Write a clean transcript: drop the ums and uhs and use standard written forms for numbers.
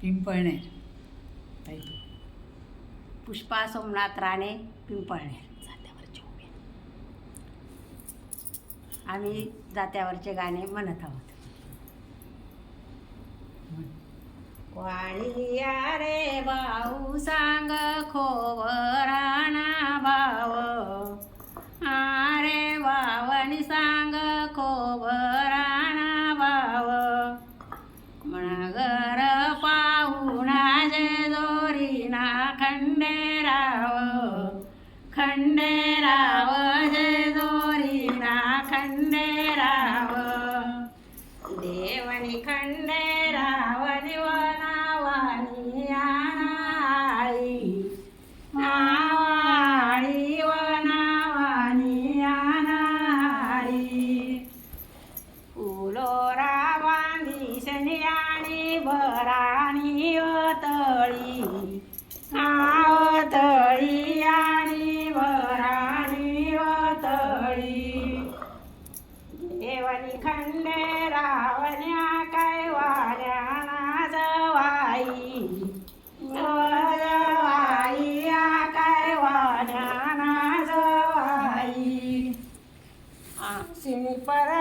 पिंपळनेर पुष्पा सोमनाथ राणे, पिंपळनेर. जात्यावरचे उभे. आम्ही जात्यावरचे गाणे म्हणत आहोत. वाणिया रे भाऊ सांग खोवराणा भाव, अरे वावणी सांग खोवराणा भाव, मणगर पाहुणाचे जोरीना खंडेराव, खंडेराव जे जोरीना खंडेराव, देवणी खंडेरावणी वनावाणी आणाळी, आवाळी वनावाणी आणाळी, फुलोरा बांधी शनियाणी भराणी वतळी, आवतळी आणि भराणी वतळी, देवणी खंडेरावण्या काय वाण्याना जवाई, जवाई काय वाण्याना जवाई, आशिणी पर